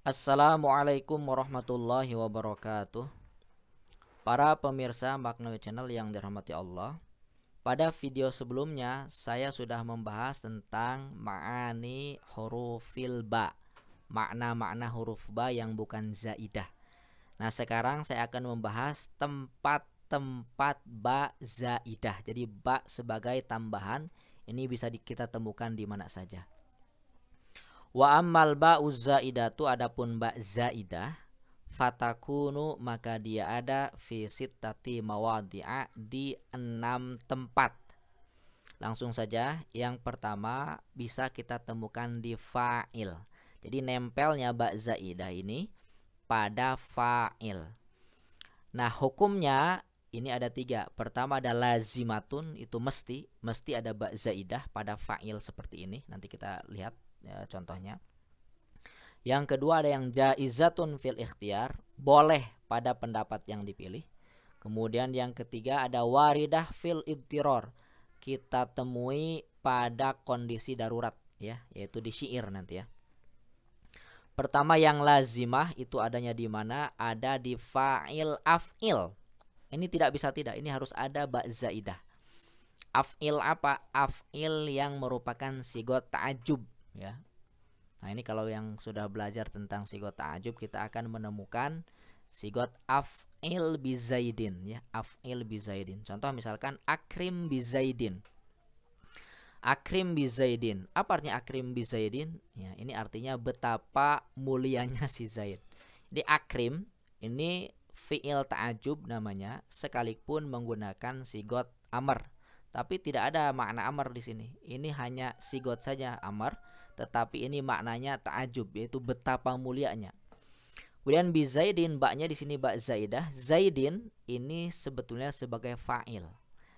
Assalamualaikum warahmatullahi wabarakatuh. Para pemirsa Maknawi Channel yang dirahmati Allah, pada video sebelumnya saya sudah membahas tentang ma'ani hurufil ba, makna-makna huruf ba yang bukan zaidah. Nah, sekarang saya akan membahas tempat-tempat ba zaidah. Jadi ba sebagai tambahan ini bisa kita temukan di mana saja. Wa ammal ba'u zaidatu, adapun ba zaidah, fatakunu maka dia ada fi sittati mawadhi'a, di 6 tempat. Langsung saja, yang pertama bisa kita temukan di fa'il. Jadi nempelnya ba zaidah ini pada fa'il. Nah, hukumnya ini ada 3. Pertama ada lazimatun, itu mesti ada ba zaidah pada fa'il seperti ini. Nanti kita lihat ya, contohnya. Yang kedua ada yang jaizatun fil ikhtiar, boleh pada pendapat yang dipilih. Kemudian yang ketiga ada waridah fil idtiror, kita temui pada kondisi darurat ya, yaitu di syair nanti ya. Pertama yang lazimah itu adanya di mana? Ada di fa'il af'il. Ini tidak bisa tidak, ini harus ada ba zaidah. Af'il apa? Af'il yang merupakan sigot ta'ajub ya. Nah, ini kalau yang sudah belajar tentang sigot ta'ajub, kita akan menemukan sigot af'il bizaidin ya, af'il bizaidin. Contoh misalkan akrim bizaidin. Akrim bizaidin. Apa artinya akrim bizaidin? Ya, ini artinya betapa mulianya si Zaid. Jadi akrim ini fi'il ta'ajub namanya, sekalipun menggunakan sigot amr. Tapi tidak ada makna amr di sini. Ini hanya sigot saja amr, tetapi ini maknanya ta'ajub, yaitu betapa mulianya. Kemudian bi zaidin, baknya di sini ba zaidah. Zaidin ini sebetulnya sebagai fa'il.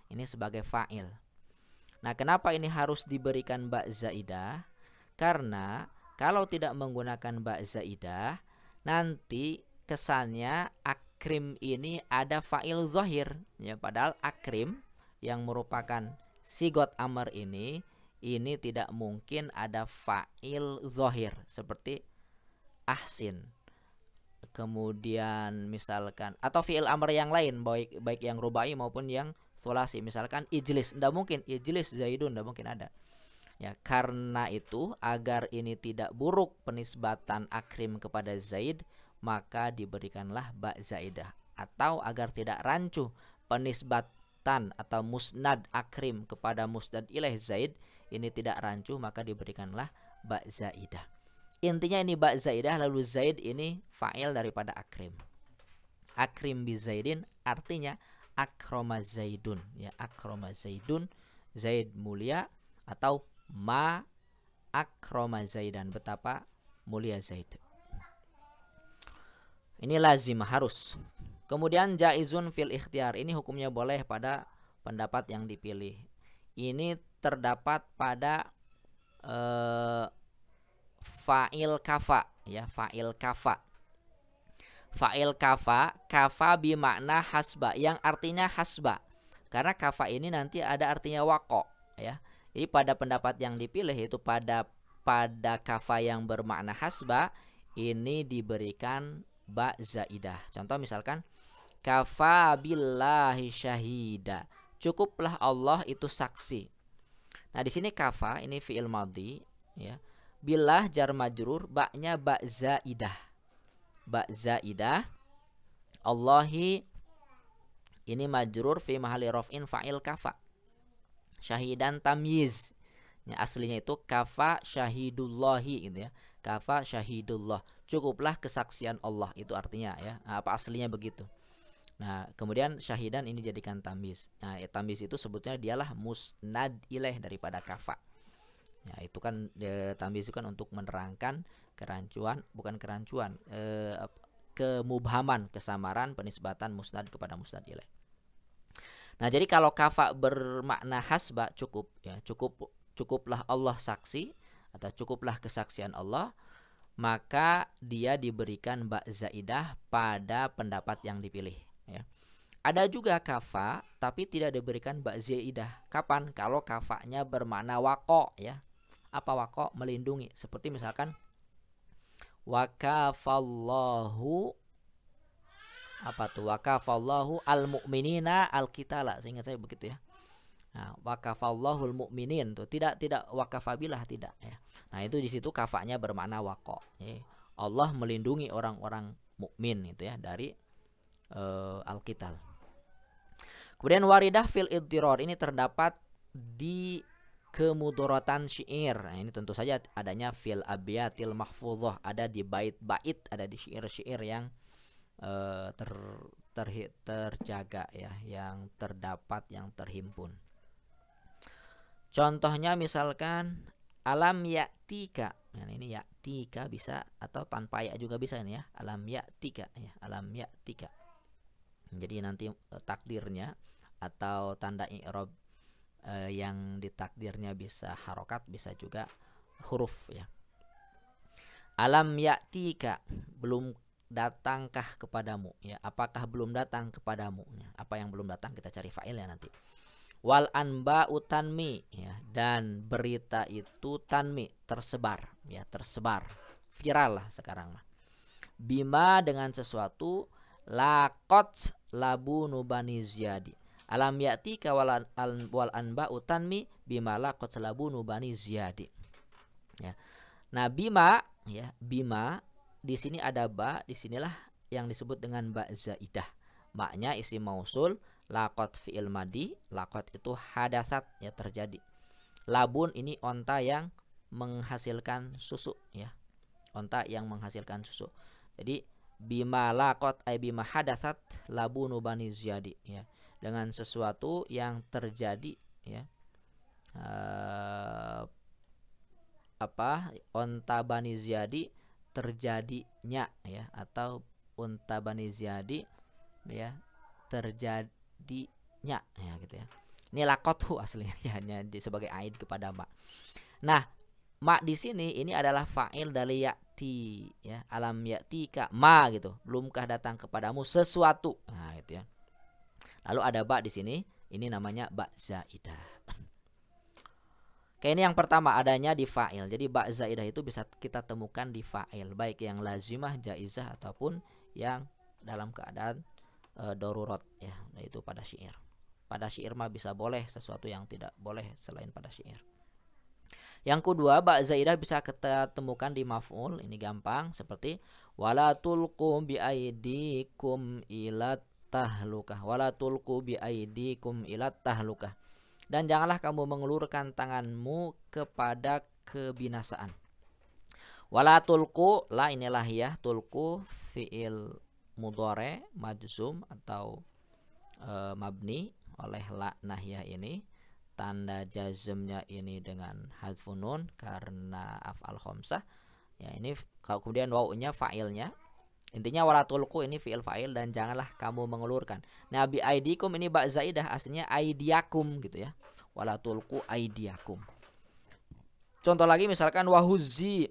Ini sebagai fa'il. Nah, kenapa ini harus diberikan ba zaidah? Karena kalau tidak menggunakan ba zaidah, nanti kesannya akrim ini ada fa'il zahir ya, padahal akrim yang merupakan sigot amr ini tidak mungkin ada fa'il zahir seperti ahsin. Kemudian misalkan atau fi'il amr yang lain, baik yang rubai maupun yang sulasi, misalkan ijlis, tidak mungkin ijlis zaidun, tidak mungkin ada ya. Karena itu agar ini tidak buruk penisbatan akrim kepada Zaid, maka diberikanlah ba zaidah. Atau agar tidak rancu penisbatan atau musnad akrim kepada musnad ilaih Zaid, ini tidak rancu, maka diberikanlah ba zaidah. Intinya ini ba zaidah, lalu Zaid ini fa'il daripada akrim. Akrim bi zaidin artinya akroma zaidun ya, akroma zaidun, Zaid mulia, atau ma akroma zaidan, betapa mulia Zaid. Ini lazim, harus. Kemudian jaizun fil ikhtiar, ini hukumnya boleh pada pendapat yang dipilih. Ini terdapat pada fa'il kafa ya, fa'il kafa. Fa'il kafa, kafa bimakna hasba, yang artinya hasba. Karena kafa ini nanti ada artinya wako ya. Jadi pada pendapat yang dipilih, yaitu pada kafa yang bermakna hasba, ini diberikan ba zaidah. Contoh misalkan kafa billahi syahida, cukuplah Allah itu saksi. Nah, di sini kafa ini fi'il madhi ya. Billah jar majrur, baknya ba zaidah. Ba zaidah. Allahi ini majrur fi mahalli raf'in fa'il kafa. Syahidan tamyiz. Ya, aslinya itu kafa syahidullahi gitu ya. Kafa syahidullah, cukuplah kesaksian Allah, itu artinya ya. Nah, apa aslinya begitu. Nah, kemudian syahidan ini jadikan tamyiz. Nah, ya, tamyiz itu sebetulnya dialah musnad ilaih daripada kafa. Ya, itu kan tamyiz itu kan untuk menerangkan kerancuan, bukan kerancuan, kemubhaman, kesamaran penisbatan musnad kepada musnad ilaih. Nah, jadi kalau kafa bermakna hasba, cukup ya, cukuplah Allah saksi atau cukuplah kesaksian Allah, maka dia diberikan ba zaidah pada pendapat yang dipilih ya. Ada juga kafa tapi tidak diberikan ba zaidah. Kapan? Kalau kafanya bermakna wako ya. Apa wako? Melindungi. Seperti misalkan Wakafallahu apa tuh? Wakafallahu al-mu'minina al-qitala. Seingat saya begitu ya. Nah, wakafallahul mu'minin tuh tidak wakafabilah tidak ya. Nah, itu di situ kafanya bermakna waqo. Ya. Allah melindungi orang-orang mukmin itu ya dari al-qital. Kemudian waridah fil idtiror ini terdapat di kemudorotan syair. Nah, ini tentu saja adanya fil abyatil mahfudhah, ada di bait-bait, ada di syair-syair yang terjaga ya, yang terdapat, yang terhimpun. Contohnya misalkan alam ya'tika. Nah, ini ya'tika bisa atau tanpa ya juga bisa ini ya. Alam ya'tika ya, alam ya'tika. Jadi nanti takdirnya atau tanda i'rab yang ditakdirnya bisa harokat, bisa juga huruf ya. Alam ya'tika, belum datangkah kepadamu ya, apakah belum datang kepadamu ya. Apa yang belum datang kita cari fa'ilnya nanti. Wal anba'u tanmi ya, dan berita itu tanmi, tersebar ya, tersebar viral lah sekarang mah. Bima, dengan sesuatu, laqat labu nubani ziyadi. Alam ya'tika wal anba'u tanmi bima laqat labu nubani ziyadi ya. Nah, bima ya, bima di sini ada ba, disinilah yang disebut dengan ba zaidah. Maknya isim mausul, laqat fi'il madi, laqat itu hadasat ya, terjadi. Labun ini onta yang menghasilkan susu ya, onta yang menghasilkan susu. Jadi bima laqat ay bima hadasat labunu bani ziyadi ya, dengan sesuatu yang terjadi ya, onta bani ziyadi terjadinya ya, atau unta bani ziyadi ya terjadinya ya gitu ya. Ini laqathu aslinya ya, hanya sebagai aid kepada ma. Nah, ma di sini ini adalah fa'il dari ya'ti ya. Alam ya'tika ma gitu, belumkah datang kepadamu sesuatu. Nah, gitu ya. Lalu ada ba di sini, ini namanya ba zaidah. Kayak ini yang pertama adanya di fa'il. Jadi ba zaidah itu bisa kita temukan di fa'il, baik yang lazimah, jaizah ataupun yang dalam keadaan darurat ya, yaitu pada syair. Pada syair mah bisa boleh, sesuatu yang tidak boleh selain pada syair. Yang kedua, ba zaidah bisa kita temukan di maf'ul. Ini gampang, seperti wala tulqu bi aidikum ila tahlukah. Wala tulqu bi aidikum ila tahlukah. Dan janganlah kamu mengulurkan tanganmu kepada kebinasaan. Wala tulqu, la inilah ya, tulqu fi'il mudhari majzum atau mabni oleh la nahiyah ini. Tanda jazmnya ini dengan hadfun nun karena af'al khamsah ya. Ini kemudian wawunya fa'ilnya. Intinya wala tulqu ini fi'il fa'il, dan janganlah kamu mengulurkan. Nah, bi aidikum ini ba zaidah, aslinya aidiakum gitu ya. Wala tulqu aidiakum. Contoh lagi misalkan wahuzzi,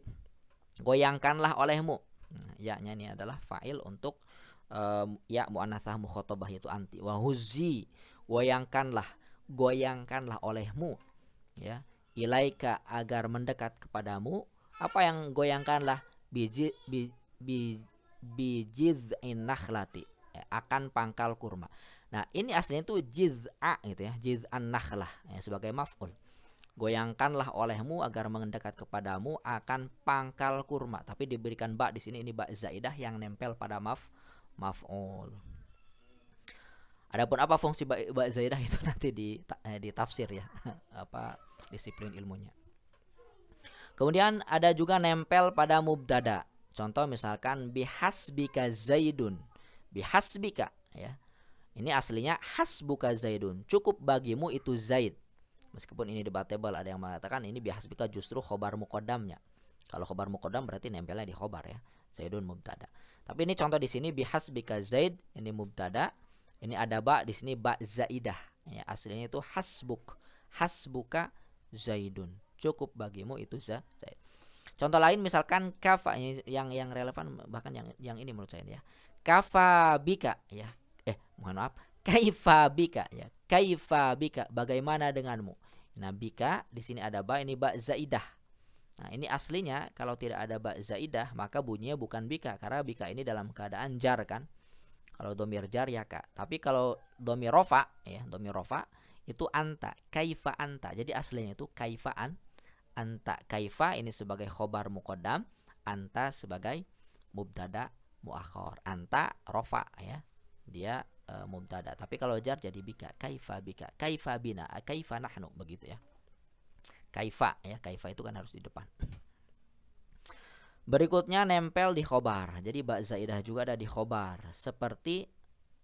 goyangkanlah olehmu. Nah, ya-nya ini adalah fa'il untuk ya muannasah mukhatabah, yaitu anti. Wahuzzi, goyangkanlah olehmu ya, ilaika, agar mendekat kepadamu. Apa yang goyangkanlah? Bijiz'in nakhlati, akan pangkal kurma. Nah, ini aslinya itu jiz'a gitu ya, jiz'an nakhlah ya, sebagai maf'ul. Goyangkanlah olehmu agar mendekat kepadamu akan pangkal kurma, tapi diberikan ba di sini, ini ba zaidah yang nempel pada maf'ul. Adapun apa fungsi ba zaidah itu nanti di tafsir ya, apa disiplin ilmunya. Kemudian ada juga nempel pada mubtada. Contoh misalkan bihasbika zaidun. Bihasbika ya. Ini aslinya hasbuka zaidun. Cukup bagimu itu Zaid. Meskipun ini debatable, ada yang mengatakan ini bihasbika justru khobar muqaddamnya. Kalau khobar muqaddam berarti nempelnya di khobar ya. Zaidun mubtada. Tapi ini contoh di sini bihasbika zaid, ini mubtada. Ini ada ba di sini, ba zaidah. Ya, aslinya itu hasbuka zaidun. Cukup bagimu itu Zaid. Contoh lain misalkan kafa, yang relevan bahkan yang ini menurut saya ya. Kafa bika ya. Mohon maaf. Kaifa bika ya. Kaifa bika, bagaimana denganmu. Nah, bika di sini ada ba, ini ba zaidah. Nah, ini aslinya kalau tidak ada ba zaidah maka bunyinya bukan bika, karena bika ini dalam keadaan jar kan. Kalau domir jar ya ka. Tapi kalau domir rofa ya, domir rofa itu anta, kaifa anta. Jadi aslinya itu kaifaan anta. Kaifa ini sebagai khobar muqaddam, anta sebagai mubtada muakhar. Anta rofa ya. Dia mubtada. Tapi kalau jar jadi bika, kaifa bika, kaifa bina, kaifa nahnu, begitu ya. Kaifa ya, kaifa itu kan harus di depan. Berikutnya nempel di khobar. Jadi ba zaidah juga ada di khobar. Seperti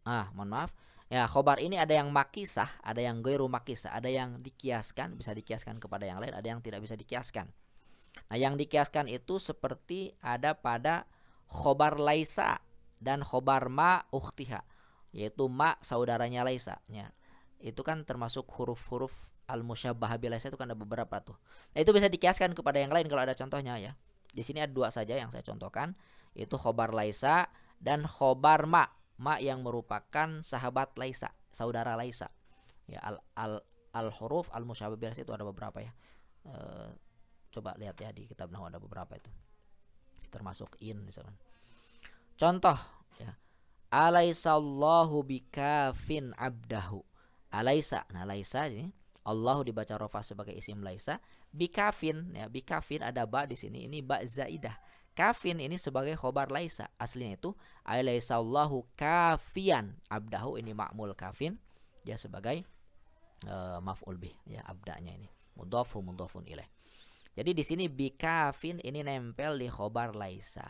mohon maaf. Ya, khobar ini ada yang makisah, ada yang ghairu makisah, ada yang dikiaskan, bisa dikiaskan kepada yang lain, ada yang tidak bisa dikiaskan. Nah, yang dikiaskan itu seperti ada pada khobar laisa dan khobar ma ukhtiha, yaitu ma saudaranya laisa ya. Itu kan termasuk huruf-huruf al-musyabbah bil laisa, itu kan ada beberapa tuh. Nah, itu bisa dikiaskan kepada yang lain kalau ada contohnya ya. Di sini ada 2 saja yang saya contohkan, itu khobar laisa dan khobar ma yang merupakan sahabat laisa, saudara laisa. Ya, al huruf al-musyabbah bil laisa itu ada beberapa ya. Coba lihat ya di kitab nahwu ada beberapa itu. Termasuk in misalkan. Contoh ya. Alaisallahu bikafin abdahu. Alaisa. Nah, laisa ini Allahu dibaca rofa sebagai isim laisa. Bikafin ya, bikafin ada ba di sini. Ini ba zaidah. Kafin ini sebagai khobar laisa. Aslinya itu alaisallahu kafian abdahu, ini ma'mul kafin. Dia sebagai maf'ul bih ya, abdanya ini. Mudhafu mudhafun ilaih. Jadi di sini bikafin ini nempel di khobar laisa.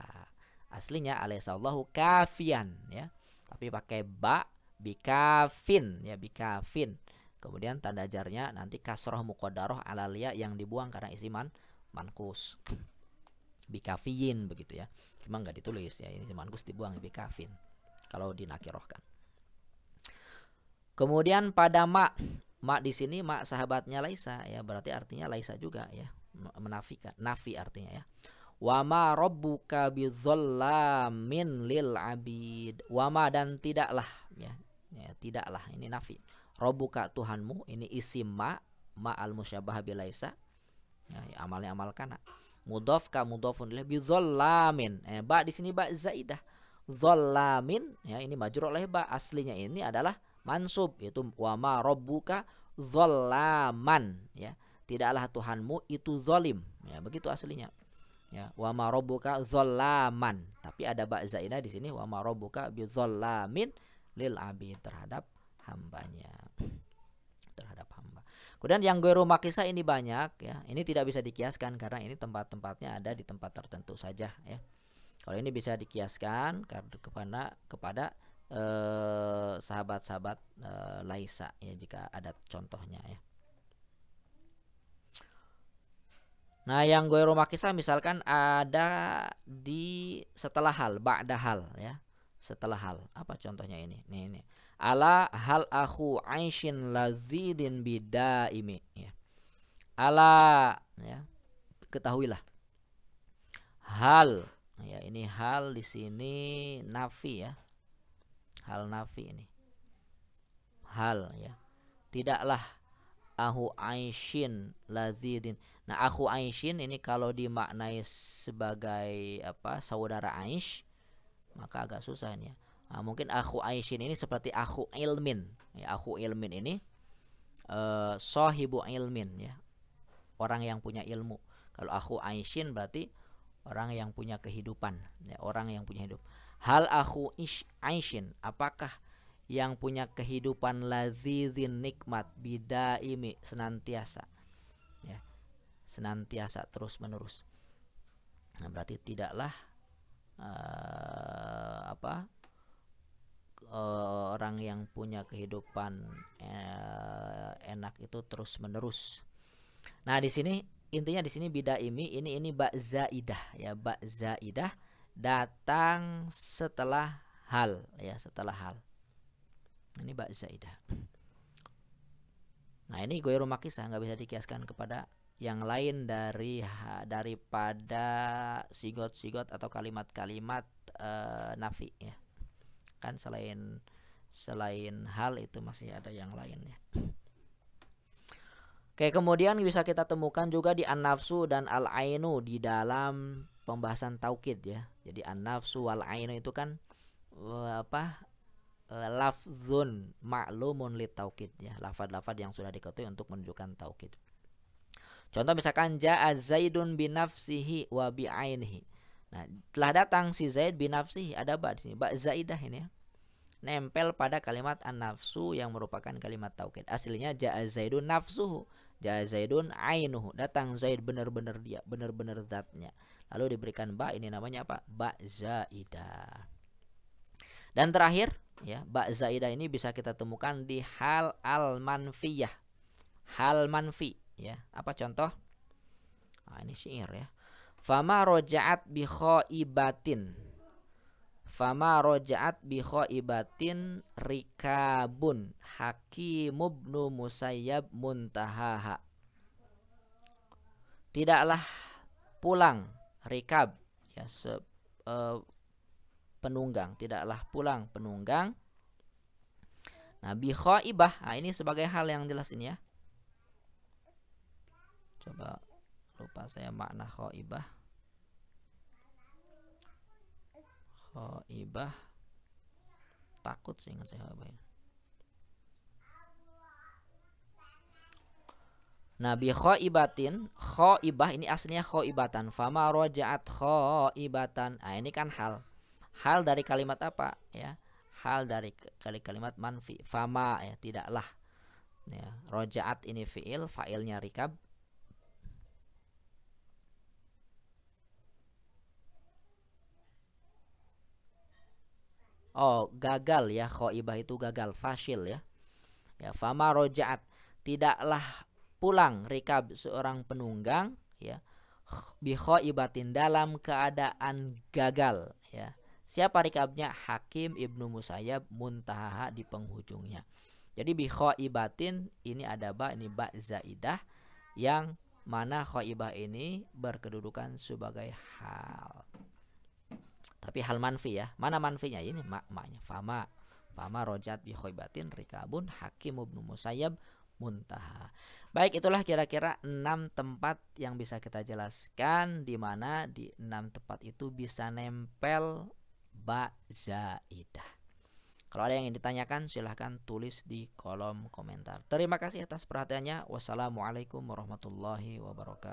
Aslinya alaisallahu kafian ya. Tapi pakai ba, bikafin ya, bikafin. Kemudian tanda jarnya nanti kasroh muqaddarah ala lia yang dibuang karena isiman mankus. Bikafiyin begitu ya. Cuma nggak ditulis ya, ini mankus dibuang, bikafin kalau dinakirohkan. Kemudian pada ma di sini ma sahabatnya laisa ya, berarti artinya laisa juga ya, menafikan, nafi artinya ya. Wama rabbuka bidzallamin lil abid. Wama dan tidaklah ya, tidaklah ini nafi. Rabbuka Tuhanmu, ini isim ma al musyabbah bil laisa ya, amalnya amal kana. Mudhaf ka mudhafun ilaih bidzallamin. Ba di sini ba zaidah. Dzallamin ya, ini majrur oleh ba, aslinya ini adalah mansub, yaitu wama rabbuka dzallaman ya. Tidaklah Tuhanmu itu zalim ya, begitu aslinya. Ya, wa ma rabbuka dzallaman, tapi ada ba zaidah di sini, wa ma rabbuka bidzallamin lil abid, terhadap hambanya, terhadap hamba. Kemudian yang ghairu makisah ini banyak ya. Ini tidak bisa dikiaskan karena ini tempat-tempatnya ada di tempat tertentu saja ya. Kalau ini bisa dikiaskan kepada sahabat-sahabat laisa ya, jika ada contohnya ya. Nah, yang ghairu makisah misalkan ada di setelah hal, ba'da hal ya. Setelah hal. Apa contohnya ini? Ini. Ala hal akhu aishin lazidin bidaimi ya. Ala ya. Ketahuilah. Hal ya, ini hal di sini nafi ya. Hal nafi ini. Hal ya. Tidaklah ahu aishin lazidin. Nah, akhu Aisyin ini kalau dimaknai sebagai apa, saudara Aish, maka agak susah ini ya. Nah, mungkin akhu Aisyin ini seperti akhu ilmin ya. Akhu ilmin ini sahibu ilmin ya, orang yang punya ilmu. Kalau akhu Aisyin berarti orang yang punya kehidupan ya, orang yang punya hidup. Hal akhu Aisyin, apakah yang punya kehidupan lazizin nikmat bidaimi, senantiasa ya, senantiasa terus menerus. Nah, berarti tidaklah orang yang punya kehidupan enak itu terus menerus. Nah, di sini intinya di sini bidaimi ini ba zaidah ya, ba zaidah datang setelah hal ya, setelah hal. Ini ba zaidah. Nah, ini ghairu makisah, nggak bisa dikiaskan kepada yang lain daripada sigot-sigot atau kalimat-kalimat nafi ya. Kan selain hal itu masih ada yang lain ya. Oke, kemudian bisa kita temukan juga di an-nafsu dan al-ainu di dalam pembahasan taukid ya. Jadi an-nafsu wal ainu itu kan lafzun ma'lumun lit taukid ya. Lafaz-lafaz yang sudah diketahui untuk menunjukkan taukid. Contoh misalkan ja'a Zaidun binafsihi wa bi'ainihi. Nah, telah datang si Zaid binafsihi, ada ba di sini, ba zaidah ini ya. Nempel pada kalimat an-nafsu yang merupakan kalimat taukid. Aslinya ja'a Zaidun nafsuhu, ja'a Zaidun ainuhu. Datang Zaid benar-benar dia, benar-benar zatnya. Lalu diberikan ba, ini namanya apa? Ba zaidah. Dan terakhir, ya, ba zaidah ini bisa kita temukan di hal al-manfiyah. Hal manfi, ya. Apa contoh? Nah, ini syair ya. Fama rojaat bi khaibatin. Fama rojaat bi khaibatin rikabun Hakim ibnu Musayyab muntahaha. Tidaklah pulang rikab ya, penunggang, tidaklah pulang penunggang. Nah, bi khaibah, nah ini sebagai hal yang jelas ini ya. Coba, lupa saya makna khaibah. Khaibah, takut sih ingat saya khaibah. Nah, bi khaibatin, khaibah ini aslinya khaibatan. Fama rojaat khaibatan. Nah, ini kan hal. Hal dari kalimat apa ya? Hal dari kalimat manfi. Fama ya, tidaklah. Ya, rojaat ini fiil, fa'ilnya rikab. Oh, gagal ya, khaibah itu gagal, fasil ya. Ya, fama rojaat, tidaklah pulang rikab seorang penunggang ya, bi khaibatin dalam keadaan gagal ya. Siapa rikabnya? Hakim ibnu Musayyab muntahaha di penghujungnya. Jadi bi khaibatin ini ada ba, ini ba zaidah yang mana khaibah ini berkedudukan sebagai hal. Tapi hal manfi ya. Mana manfinya? Ini maknya. Fama rojat bi khaibatin rikabun Hakim ibnu Musayyab muntaha. Baik, itulah kira-kira 6 tempat yang bisa kita jelaskan, di mana di 6 tempat itu bisa nempel ba zaidah. Kalau ada yang ingin ditanyakan silahkan tulis di kolom komentar. Terima kasih atas perhatiannya. Wassalamualaikum warahmatullahi wabarakatuh.